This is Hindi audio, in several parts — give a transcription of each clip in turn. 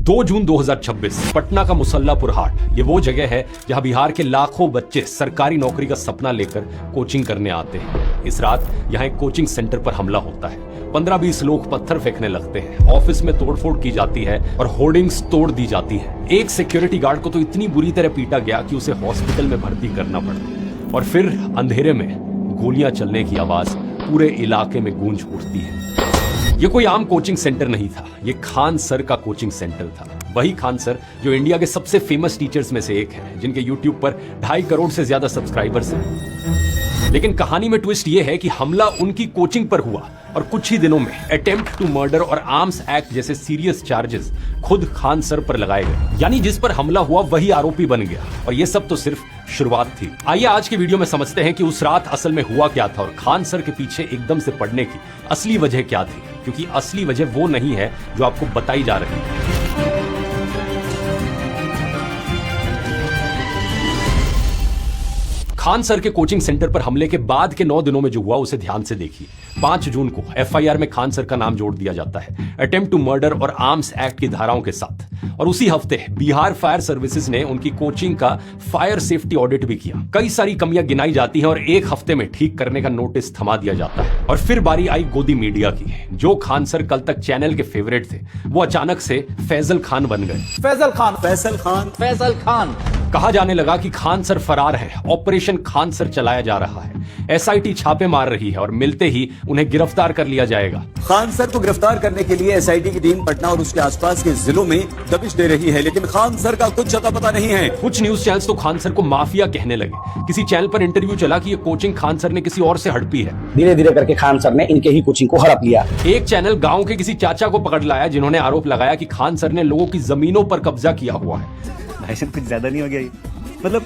2 जून 2026 पटना का मुसल्लापुर हाट, ये वो जगह है जहां बिहार के लाखों बच्चे सरकारी नौकरी का सपना लेकर कोचिंग करने आते हैं। इस रात यहां एक कोचिंग सेंटर पर हमला होता है। 15-20 लोग पत्थर फेंकने लगते हैं, ऑफिस में तोड़फोड़ की जाती है और होर्डिंग्स तोड़ दी जाती है। एक सिक्योरिटी गार्ड को तो इतनी बुरी तरह पीटा गया कि उसे हॉस्पिटल में भर्ती करना पड़ा। और फिर अंधेरे में गोलियां चलने की आवाज पूरे इलाके में गूंज उठती है। ये कोई आम कोचिंग सेंटर नहीं था, ये खान सर का कोचिंग सेंटर था। वही खान सर जो इंडिया के सबसे फेमस टीचर्स में से एक हैं, जिनके यूट्यूब पर 2.5 करोड़ से ज्यादा सब्सक्राइबर्स हैं। लेकिन कहानी में ट्विस्ट ये है कि हमला उनकी कोचिंग पर हुआ और कुछ ही दिनों में अटेम्प्ट टू मर्डर और आर्म्स एक्ट जैसे सीरियस चार्जेस खुद खान सर पर लगाए गए। यानी जिस पर हमला हुआ वही आरोपी बन गया। और ये सब तो सिर्फ शुरुआत थी। आइए आज के वीडियो में समझते हैं कि उस रात असल में हुआ क्या था और खान सर के पीछे एकदम से पड़ने की असली वजह क्या थी, क्योंकि असली वजह वो नहीं है जो आपको बताई जा रही है। खान सर के कोचिंग सेंटर पर हमले के बाद के 9 दिनों में जो हुआ उसे ध्यान से देखिए। 5 जून को एफआईआर में खान सर का नाम जोड़ दिया जाता है अटेम्प्ट टू मर्डर और आर्म्स एक्ट की धाराओं के साथ। और उसी हफ्ते बिहार फायर सर्विसेज ने उनकी कोचिंग का फायर सेफ्टी ऑडिट भी किया। कई सारी कमियां गिनाई जाती हैं और एक हफ्ते में ठीक करने का नोटिस थमा दिया जाता है। और फिर बारी आई गोदी मीडिया की। जो खान सर कल तक चैनल के फेवरेट थे, वो अचानक से फैजल खान बन गए। फैजल खान कहा जाने लगा कि खान सर फरार है, ऑपरेशन खान सर चलाया जा रहा है, एसआईटी छापे मार रही है और मिलते ही उन्हें गिरफ्तार कर लिया जाएगा। खान सर को गिरफ्तार करने के लिए एसआईटी की टीम पटना और उसके आसपास के जिलों में दबिश दे रही है, लेकिन खान सर का कुछ अता पता नहीं है। कुछ न्यूज चैनल्स तो खान सर को माफिया कहने लगे। किसी चैनल पर इंटरव्यू चला कि ये कोचिंग खान सर ने किसी और से हड़पी है। धीरे धीरे करके खान सर ने इनके ही कोचिंग को हड़प लिया। एक चैनल गांव के किसी चाचा को पकड़ लाया जिन्होंने आरोप लगाया कि खान सर ने लोगों की जमीनों पर कब्जा किया हुआ है। कुछ ज्यादा नहीं हो गया, मतलब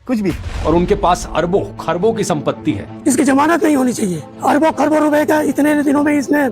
कुछ भी। और उनके पास अरबों खरबों की संपत्ति है। इसकी जमानत नहीं होनी चाहिए। अरबों खरबों रुपए का इतने दिनों में इसने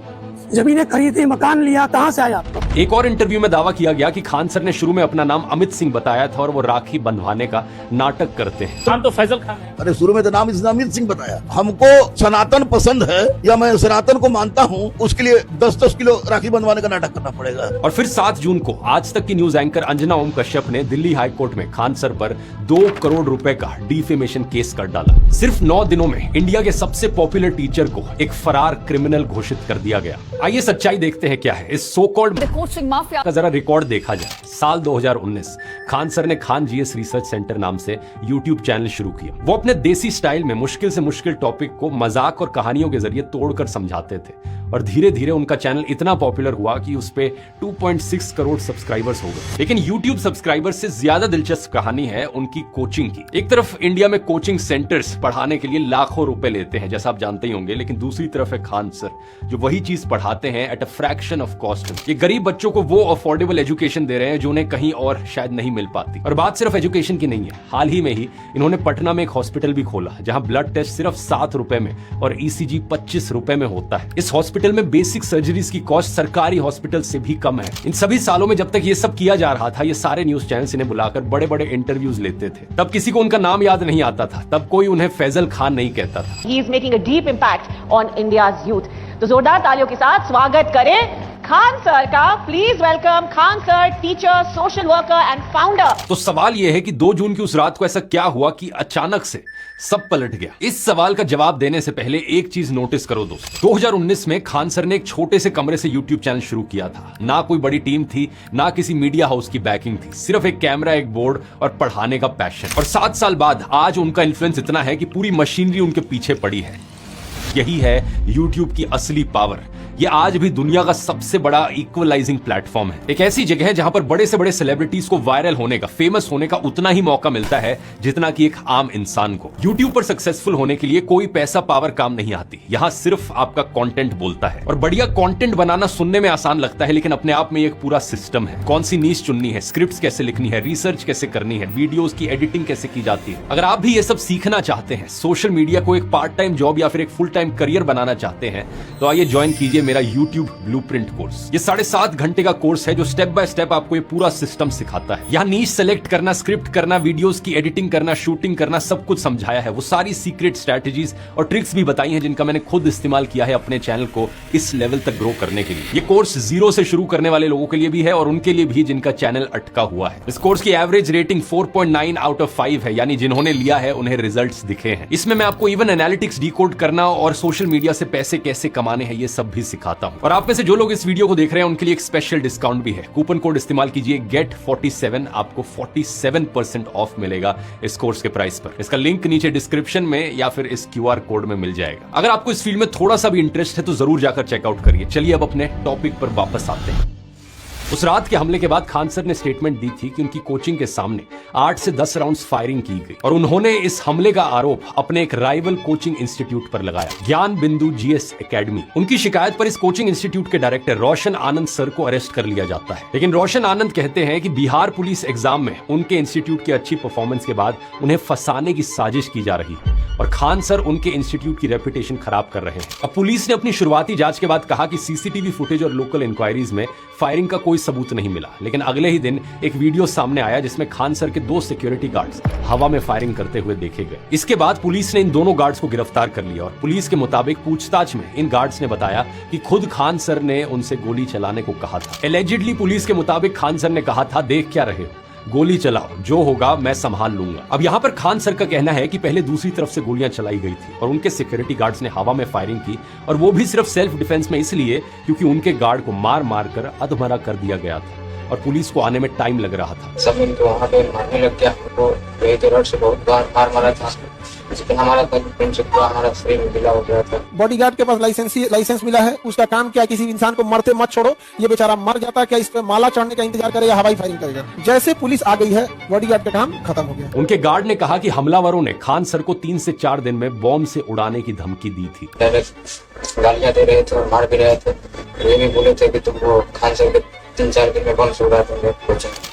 जमीनें खरीदी, मकान लिया, कहां से आया? एक और इंटरव्यू में दावा किया गया कि खान सर ने शुरू में अपना नाम अमित सिंह बताया था और वो राखी बंधवाने का नाटक करते हैं। नाम तो फैजल खान है। अरे शुरू में तो नाम अमित सिंह बताया। हमको सनातन पसंद है या मैं सनातन को मानता हूँ, उसके लिए 10-10 किलो राखी बंधवाने का नाटक करना पड़ेगा। और फिर 7 जून को आज तक की न्यूज एंकर अंजना ओम कश्यप ने दिल्ली हाई कोर्ट में खान सर पर 2 करोड़ रुपए का डिफेमेशन केस कर डाला। सिर्फ 9 दिनों में इंडिया के सबसे पॉपुलर टीचर को एक फरार क्रिमिनल घोषित कर दिया गया। आइए सच्चाई देखते हैं क्या है इस सो कॉल्ड कोचिंग माफिया का। जरा रिकॉर्ड देखा जाए। साल 2019 खान सर ने खान जीएस रिसर्च सेंटर नाम से यूट्यूब चैनल शुरू किया। वो अपने देसी स्टाइल में मुश्किल से मुश्किल टॉपिक को मजाक और कहानियों के जरिए तोड़कर समझाते थे। और धीरे धीरे उनका चैनल इतना पॉपुलर हुआ कि उस पे 2.6 करोड़ सब्सक्राइबर्स हो गए। लेकिन यूट्यूब सब्सक्राइबर्स से ज्यादा दिलचस्प कहानी है उनकी कोचिंग की। एक तरफ इंडिया में कोचिंग सेंटर्स पढ़ाने के लिए लाखों रुपए लेते हैं, जैसा आप जानते ही होंगे, लेकिन दूसरी तरफ है खान सर जो वही चीज पढ़ाते हैं at a fraction of cost. ये गरीब बच्चों को वो अफोर्डेबल एजुकेशन दे रहे हैं जो उन्हें कहीं और शायद नहीं मिल पाती। और बात सिर्फ एजुकेशन की नहीं है। हाल ही में ही इन्होंने पटना में एक हॉस्पिटल भी खोला जहां ब्लड टेस्ट सिर्फ 7 रुपए में और ईसीजी 25 रुपए में होता है। इस हॉस्पिटल में बेसिक सर्जरीज की कॉस्ट सरकारी हॉस्पिटल से भी कम है। इन सभी सालों में जब तक ये सब किया जा रहा था, ये सारे न्यूज चैनल्स इन्हें बुलाकर बड़े बड़े इंटरव्यूज लेते थे। तब किसी को उनका नाम याद नहीं आता था, तब कोई उन्हें फैजल खान नहीं कहता था। He is making a deep impact on India's youth. तो जोरदार तालियों के साथ स्वागत करें खान सर का। Please welcome Khan sir, teacher, social worker and founder. तो सवाल यह है कि 2 जून की उस रात को ऐसा क्या हुआ कि अचानक से सब पलट गया? इस सवाल का जवाब देने से पहले एक चीज नोटिस करो दोस्तों। 2019 में खान सर ने एक छोटे से कमरे से यूट्यूब चैनल शुरू किया था। ना कोई बड़ी टीम थी, ना किसी मीडिया हाउस की बैकिंग थी, सिर्फ एक कैमरा, एक बोर्ड और पढ़ाने का पैशन। और 7 साल बाद आज उनका इन्फ्लुएंस इतना है कि पूरी मशीनरी उनके पीछे पड़ी है। यही है YouTube की असली पावर। ये आज भी दुनिया का सबसे बड़ा इक्वलाइजिंग प्लेटफॉर्म है। एक ऐसी जगह है जहां पर बड़े से बड़े सेलिब्रिटीज को वायरल होने का, फेमस होने का उतना ही मौका मिलता है जितना कि एक आम इंसान को। YouTube पर सक्सेसफुल होने के लिए कोई पैसा पावर काम नहीं आती। यहाँ सिर्फ आपका कंटेंट बोलता है। और बढ़िया कंटेंट बनाना सुनने में आसान लगता है, लेकिन अपने आप में एक पूरा सिस्टम है। कौन सी नीश चुननी है, स्क्रिप्ट्स कैसे लिखनी है, रिसर्च कैसे करनी है, वीडियोस की एडिटिंग कैसे की जाती है। अगर आप भी ये सब सीखना चाहते हैं, सोशल मीडिया को एक पार्ट टाइम जॉब या फिर एक फुल टाइम करियर बनाना चाहते हैं, तो आइए ज्वाइन कीजिए लीजिए मेरा YouTube ब्लूप्रिंट कोर्स। ये 7.5 घंटे का कोर्स है जो स्टेप बाय स्टेप आपको ये पूरा सिस्टम सिखाता है। यहाँ नीश सेलेक्ट करना, स्क्रिप्ट करना, वीडियोस की एडिटिंग करना, शूटिंग करना, सब कुछ समझाया है। वो सारी सीक्रेट स्ट्रैटेजीज और ट्रिक्स भी बताई हैं जिनका मैंने खुद इस्तेमाल किया है अपने चैनल को इस लेवल तक ग्रो करने के लिए। ये कोर्स 0 से शुरू करने वाले लोगों के लिए भी है और उनके लिए भी जिनका चैनल अटका हुआ है। इस कोर्स की एवरेज रेटिंग 4.9 आउट ऑफ 5 है, यानी जिन्होंने लिया है उन्हें रिजल्ट्स दिखे हैं। इसमें मैं आपको इवन एनालिटिक्स डिकोड करना और सोशल मीडिया से पैसे कैसे कमाने हैं ये सब भी सिखाता हूं। और आप में से जो लोग इस वीडियो को देख रहे हैं उनके लिए एक स्पेशल डिस्काउंट भी है। कूपन कोड इस्तेमाल कीजिए GET47, आपको 47% ऑफ मिलेगा इस कोर्स के प्राइस पर। इसका लिंक नीचे डिस्क्रिप्शन में या फिर इस QR कोड में मिल जाएगा। अगर आपको इस फील्ड में थोड़ा सा भी इंटरेस्ट है तो जरूर जाकर चेकआउट करिए। चलिए अब अपने टॉपिक पर वापस आते हैं। उस रात के हमले के बाद खान सर ने स्टेटमेंट दी थी कि उनकी कोचिंग के सामने 8 से 10 राउंड्स फायरिंग की गई और उन्होंने इस हमले का आरोप अपने एक राइवल कोचिंग इंस्टीट्यूट पर लगाया, ज्ञान बिंदु GS एकेडमी। उनकी शिकायत पर इस कोचिंग इंस्टीट्यूट के डायरेक्टर रोशन आनंद सर को अरेस्ट कर लिया जाता है। लेकिन रोशन आनंद कहते हैं कि बिहार पुलिस एग्जाम में उनके इंस्टीट्यूट की अच्छी परफॉर्मेंस के बाद उन्हें फंसाने की साजिश की जा रही है और खान सर उनके इंस्टीट्यूट की रेपुटेशन खराब कर रहे हैं। अब पुलिस ने अपनी शुरुआती जांच के बाद कहा कि CCTV फुटेज और लोकल इंक्वायरीज में फायरिंग का कोई सबूत नहीं मिला। लेकिन अगले ही दिन एक वीडियो सामने आया जिसमें खान सर के 2 सिक्योरिटी गार्ड्स हवा में फायरिंग करते हुए देखे गए। इसके बाद पुलिस ने इन दोनों गार्ड्स को गिरफ्तार कर लिया और पुलिस के मुताबिक पूछताछ में इन गार्ड्स ने बताया कि खुद खान सर ने उनसे गोली चलाने को कहा था। एलिजिडली पुलिस के मुताबिक खान सर ने कहा था, देख क्या रहे हो, गोली चलाओ, जो होगा मैं संभाल लूंगा। अब यहाँ पर खान सर का कहना है कि पहले दूसरी तरफ से गोलियां चलाई गई थी और उनके सिक्योरिटी गार्ड्स ने हवा में फायरिंग की और वो भी सिर्फ सेल्फ डिफेंस में, इसलिए क्योंकि उनके गार्ड को मार मार कर अधमरा कर दिया गया था और पुलिस को आने में टाइम लग रहा था। सब मिलकर वहाँ पे मारने लग गया हमको। वही तो रड से बहुत बार मार मारा था, लेकिन हमारा प्रिंसिपल पूरा हमारा शरीर में गिला हो गया था। बॉडीगार्ड के पास लाइसेंस मिला है, उसका काम क्या, किसी इंसान को मरते मत छोड़ो, ये बेचारा मर जाता, क्या इस पे माला चढ़ने का इंतजार करे या हवाई फायरिंग करेगा। जैसे पुलिस आ गई है बॉडीगार्ड का काम खत्म हो गया। उनके गार्ड ने कहा कि हमलावरों ने खान सर को 3 से 4 दिन में बॉम्ब से उड़ाने की धमकी दी थी। गालियां दे रहे थे और मार भी रहे थे। ये भी बोले थे कि तुमको खान सर के 3-4 दिन में बम से उड़ा देंगे।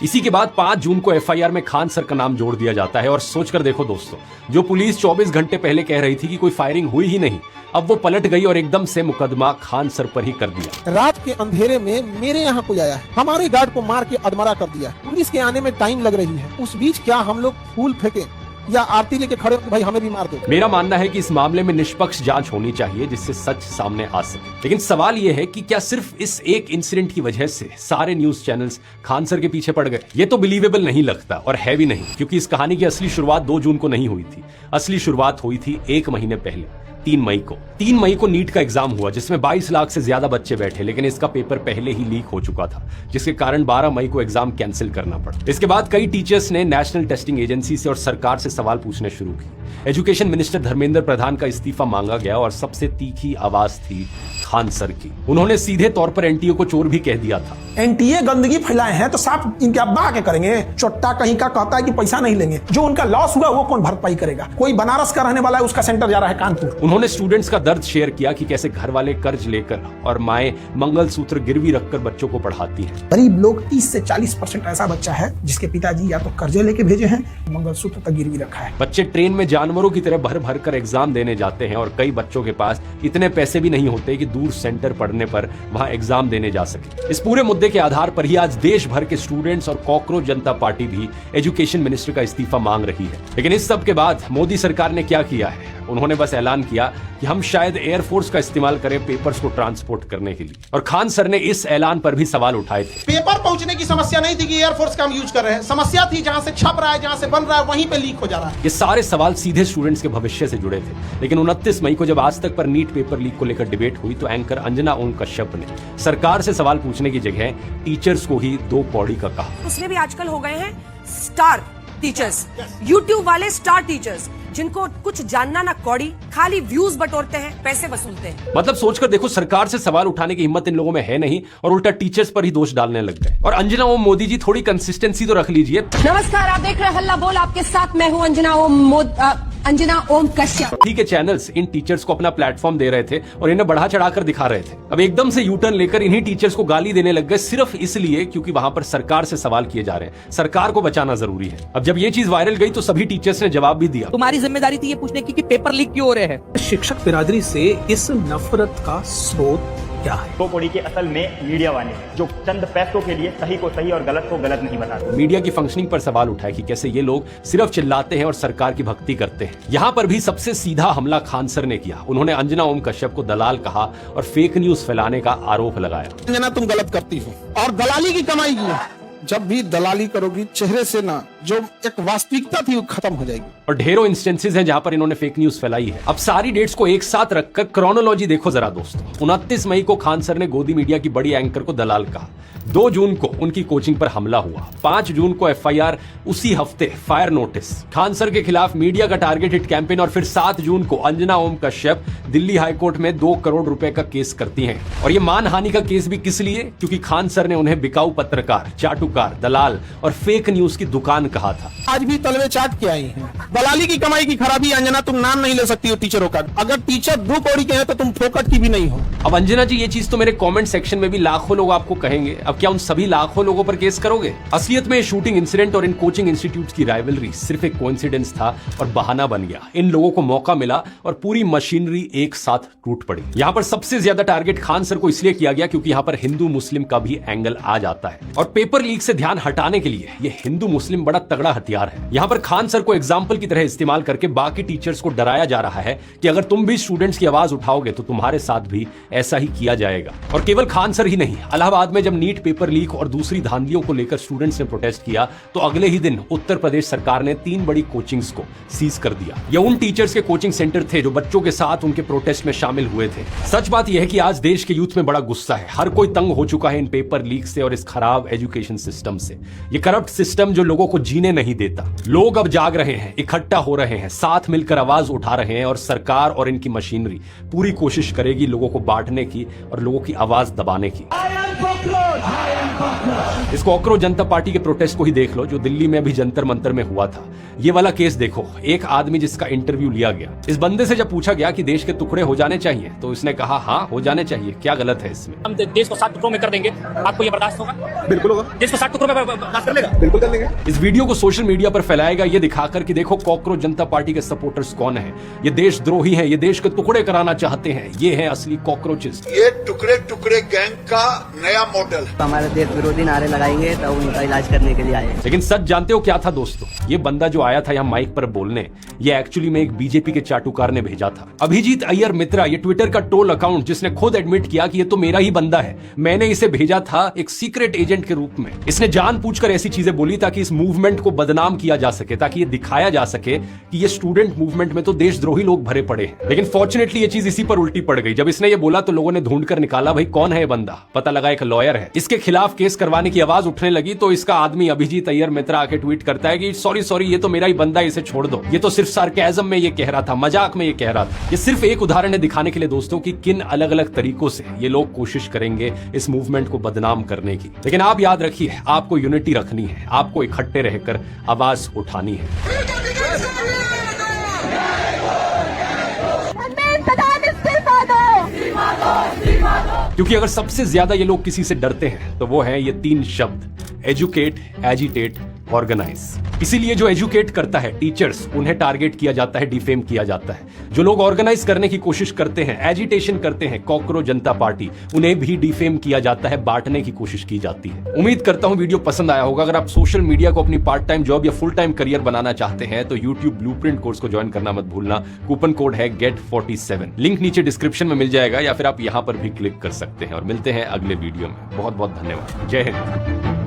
इसी के बाद 5 जून को FIR में खान सर का नाम जोड़ दिया जाता है और सोचकर देखो दोस्तों, जो पुलिस 24 घंटे पहले कह रही थी कि कोई फायरिंग हुई ही नहीं, अब वो पलट गई और एकदम से मुकदमा खान सर पर ही कर दिया। रात के अंधेरे में मेरे यहाँ कोई आया है, हमारे गार्ड को मार के अधमरा कर दिया। पुलिस के आने में टाइम लग रही है, उस बीच क्या हम लोग फूल फेंके या आरती लेके खड़े हो भाई हमें भी मार दो। मेरा मानना है कि इस मामले में निष्पक्ष जांच होनी चाहिए जिससे सच सामने आ सके। लेकिन सवाल यह है कि क्या सिर्फ इस एक इंसिडेंट की वजह से सारे न्यूज चैनल्स खान सर के पीछे पड़ गए? ये तो बिलीवेबल नहीं लगता और है भी नहीं, क्योंकि इस कहानी की असली शुरुआत 2 जून को नहीं हुई थी। असली शुरुआत हुई थी 1 महीने पहले, 3 मई को नीट का एग्जाम हुआ जिसमें 22 लाख से ज्यादा बच्चे बैठे, लेकिन इसका पेपर पहले ही लीक हो चुका था जिसके कारण 12 मई को एग्जाम कैंसिल करना पड़ा। इसके बाद कई टीचर्स ने नेशनल टेस्टिंग एजेंसी से और सरकार से सवाल पूछने शुरू किए। एजुकेशन मिनिस्टर धर्मेंद्र प्रधान का इस्तीफा मांगा गया और सबसे तीखी आवाज थी खान सर की। उन्होंने सीधे तौर पर NTA को चोर भी कह दिया था। NTA गंदगी फैलाए हैं तो साफ इनके अब्बा आके करेंगे। चोट्टा कहीं का कहता है कि पैसा नहीं लेंगे, जो उनका लॉस हुआ वो कौन भरपाई करेगा? कोई बनारस का रहने वाला है, उसका सेंटर जा रहा है कानपुर। उन्होंने स्टूडेंट्स का दर्द शेयर किया कि कैसे घर वाले कर्ज लेकर और माएं मंगलसूत्र गिरवी रखकर बच्चों को पढ़ाती हैं। गरीब लोग 30 से 40% ऐसा बच्चा है जिसके पिताजी या तो कर्जे लेके भेजे हैं, मंगलसूत्र तक गिरवी रखा है। बच्चे ट्रेन में जानवरों की तरह भर भर कर एग्जाम देने जाते हैं और कई बच्चों के पास इतने पैसे भी नहीं होते कि दूर सेंटर पढ़ने पर वहां एग्जाम देने जा सके। इस पूरे मुद्दे के आधार पर ही आज देश भर के स्टूडेंट्स और कॉकरोच जनता पार्टी भी एजुकेशन मिनिस्टर का इस्तीफा मांग रही है। लेकिन इस सब के बाद मोदी सरकार ने क्या किया है? उन्होंने बस ऐलान किया कि हम शायद एयरफोर्स का इस्तेमाल करें पेपर्स को ट्रांसपोर्ट करने के लिए। और खान सर ने इस ऐलान पर भी सवाल उठाए थे। पेपर पहुंचने की समस्या नहीं थी कि एयरफोर्स का हम यूज कर रहे हैं, समस्या थी जहां से छप रहा है, जहां से बन रहा है वहीं पे लीक हो जा रहा है। ये सारे सवाल सीधे स्टूडेंट्स के भविष्य से जुड़े थे। लेकिन 29 मई को जब आज तक पर नीट पेपर लीक को लेकर डिबेट हुई तो एंकर अंजना ओम कश्यप ने सरकार से सवाल पूछने की जगह टीचर्स को ही 2 कौड़ी का कहा। उसमें भी आजकल हो गए हैं स्टार टीचर्स, यूट्यूब वाले स्टार टीचर्स, जिनको कुछ जानना ना कौड़ी, खाली व्यूज बटोरते हैं, पैसे वसूलते हैं। मतलब सोचकर देखो, सरकार से सवाल उठाने की हिम्मत इन लोगों में है नहीं और उल्टा टीचर्स पर ही दोष डालने लग गए। और अंजना ओम मोदी जी, थोड़ी कंसिस्टेंसी तो रख लीजिए। नमस्कार, आप देख रहे हैं हल्ला बोल, आपके साथ मैं हूं अंजना ओम कश्यप। ठीक है, चैनल्स इन टीचर्स को अपना प्लेटफॉर्म दे रहे थे और इन्हें बढ़ा चढ़ाकर दिखा रहे थे। अब एकदम से यूटर्न लेकर इन्हीं टीचर्स को गाली देने लग गए सिर्फ इसलिए क्योंकि वहां पर सरकार से सवाल किए जा रहे हैं। सरकार को बचाना जरूरी है। अब जब ये चीज वायरल गई तो सभी टीचर्स ने जवाब भी दिया। तुम्हारी जिम्मेदारी थी ये पूछने की कि पेपर लीक क्यों हो रहे हैं। शिक्षक बिरादरी से इस नफरत का स्रोत क्या है। दो कौड़ी के असल में मीडिया वाले जो चंद पैसों के लिए सही को सही और गलत को गलत नहीं बताते। मीडिया की फंक्शनिंग पर सवाल उठाया कि कैसे ये लोग सिर्फ चिल्लाते हैं और सरकार की भक्ति करते हैं। यहाँ पर भी सबसे सीधा हमला खान सर ने किया। उन्होंने अंजना ओम कश्यप को दलाल कहा और फेक न्यूज फैलाने का आरोप लगाया। अंजना तुम गलत करती हो और दलाली की कमाई की है। जब भी दलाली करोगी चेहरे से ना, जो एक वास्तविकता थी वो खत्म हो जाएगी। और ढेरों इंस्टेंसेस हैं जहां पर इन्होंने फेक न्यूज फैलाई है। अब सारी डेट्स को एक साथ रखकर क्रोनोलॉजी देखो जरा दोस्तों। 29 मई को खान सर ने गोदी मीडिया की बड़ी एंकर को दलाल कहा। 2 जून को उनकी कोचिंग पर हमला हुआ। 5 जून को FIR, उसी हफ्ते फायर नोटिस, खान सर के खिलाफ मीडिया का टारगेट हिट कैंपेन और फिर 7 जून को अंजना ओम कश्यप दिल्ली हाईकोर्ट में 2 करोड़ रुपए का केस करती हैं। और ये मानहानि का केस भी किस लिए? क्योंकि खान सर ने उन्हें बिकाऊ पत्रकार, चाटुकार, दलाल और फेक न्यूज की दुकान कहा था। आज भी तलवे चाट के आई हैं। दलाली की कमाई की खराबी अंजना तुम नाम नहीं ले सकती हो टीचरों का। अगर टीचर 2 कौड़ी के हैं तो तुम फोकट की भी नहीं हो। अब अंजना जी, ये चीज तो मेरे कमेंट सेक्शन में भी लाखों लोग आपको कहेंगे। अब क्या उन सभी लाखों लोगों पर केस करोगे? असलियत में शूटिंग इंसिडेंट और इन कोचिंग इंस्टीट्यूट की राइवलरी सिर्फ एक कोइंसिडेंस था और बहाना बन गया। इन लोगों को मौका मिला और पूरी मशीनरी एक साथ टूट पड़ी। यहाँ पर सबसे ज्यादा टारगेट खान सर को इसलिए किया गया क्योंकि यहाँ पर हिंदू मुस्लिम का भी एंगल आ जाता है। और पेपर लीक से ध्यान हटाने के लिए ये हिंदू मुस्लिम बड़ा तगड़ा हथियार है। यहाँ पर खान सर को एग्जाम्पल की तरह इस्तेमाल करके बाकी टीचर्स को डराया जा रहा है कि अगर तुम भी स्टूडेंट्स की आवाज उठाओगे तो तुम्हारे साथ भी ऐसा ही किया जाएगा। और केवल खान सर ही नहीं, इलाहाबाद में जब नीट पेपर लीक और दूसरी धांधलियों को लेकर स्टूडेंट्स ने प्रोटेस्ट किया तो अगले ही दिन उत्तर प्रदेश सरकार ने 3 बड़ी कोचिंग्स को सीज कर दिया। ये उन टीचर्स के कोचिंग सेंटर थे जो बच्चों के साथ उनके प्रोटेस्ट में शामिल हुए थे। सच बात यह है कि आज देश के यूथ में बड़ा गुस्सा है। हर कोई तंग हो चुका है इन पेपर लीक से और इस खराब एजुकेशन सिस्टम से। ये करप्ट सिस्टम जो लोगों को जीने नहीं देता। लोग अब जाग रहे हैं, इकट्ठा हो रहे हैं, साथ मिलकर आवाज उठा रहे हैं और सरकार और इनकी मशीनरी पूरी कोशिश करेगी लोगों को बांटने की और लोगों की आवाज दबाने की। इस कॉकरोच जनता पार्टी के प्रोटेस्ट को ही देख लो जो दिल्ली में अभी जंतर मंतर में हुआ था। ये वाला केस देखो, एक आदमी जिसका इंटरव्यू लिया गया, इस बंदे से जब पूछा गया कि देश के टुकड़े हो जाने चाहिए तो इसने कहा हाँ हो जाने चाहिए, क्या गलत है इसमें? हम देश को 7 टुकड़ों में कर देंगे, आपको ये बर्दाश्त होगा? बिल्कुल होगा। देश को 7 टुकड़ों में बर्दाश्त कर लेगा? बिल्कुल कर लेगा। इस वीडियो को सोशल मीडिया पर फैलाएगा ये दिखाकर कि देखो कॉकरोच जनता पार्टी के सपोर्टर्स कौन है, ये देशद्रोही हैं, ये देश के टुकड़े कराना चाहते हैं, ये है असली कॉकरोचेस। ये टुकड़े टुकड़े गैंग का नया मॉडल। हमारे देश विरोधी नारे लगाएंगे तो उनका इलाज करने के लिए आए। लेकिन सच जानते हो क्या था दोस्तों? ये बंदा जो आया था यहाँ माइक पर बोलने, ये एक्चुअली में एक बीजेपी के चाटुकार ने भेजा था। अभिजीत अय्यर मित्रा, ये ट्विटर का ट्रोल अकाउंट जिसने खुद एडमिट किया कि ये तो मेरा ही बंदा है, मैंने इसे भेजा था एक सीक्रेट एजेंट के रूप में। इसने जानबूझकर ऐसी चीजें बोली ताकि इस मूवमेंट को बदनाम किया जा सके, ताकि ये दिखाया जा सके कि ये स्टूडेंट मूवमेंट में तो देशद्रोही लोग भरे पड़े हैं। लेकिन फॉर्चुनेटली ये चीज इसी पर उल्टी पड़ गई। जब इसने ये बोला तो लोगों ने ढूंढकर निकाला भाई कौन है ये बंदा। पता लगा एक लॉयर है। इसके खिलाफ केस करवाने की आवाज उठने लगी तो इसका आदमी अभिजीत अय्यर मित्रा आके ट्वीट करता है कि सॉरी ये तो मेरा ही बंदा, इसे छोड़ दो, ये तो सिर्फ सार्केज्म में ये कह रहा था, मजाक में ये कह रहा था। ये सिर्फ एक उदाहरण है दिखाने के लिए दोस्तों कि किन अलग अलग तरीकों से ये लोग कोशिश करेंगे इस मूवमेंट को बदनाम करने की। लेकिन आप याद रखिए, आपको यूनिटी रखनी है, आपको इकट्ठे रहकर आवाज उठानी है। क्योंकि अगर सबसे ज्यादा ये लोग किसी से डरते हैं तो वो है ये 3 शब्द: एजुकेट, एजिटेट, ऑर्गेनाइज। इसीलिए जो एजुकेट करता है टीचर्स, उन्हें टारगेट किया जाता है, डिफेम किया जाता है। जो लोग ऑर्गेनाइज करने की कोशिश करते हैं, एजिटेशन करते हैं, कॉकरोच जनता पार्टी, उन्हें भी डिफेम किया जाता है, बांटने की कोशिश की जाती है। उम्मीद करता हूं वीडियो पसंद आया होगा। अगर आप सोशल मीडिया को अपनी पार्ट टाइम जॉब या फुल टाइम करियर बनाना चाहते हैं तो YouTube ब्लूप्रिंट कोर्स को ज्वाइन करना मत भूलना। कूपन कोड है GET47। लिंक नीचे डिस्क्रिप्शन में मिल जाएगा या फिर आप यहां पर भी क्लिक कर सकते हैं। और मिलते हैं अगले वीडियो में। बहुत बहुत धन्यवाद। जय हिंद।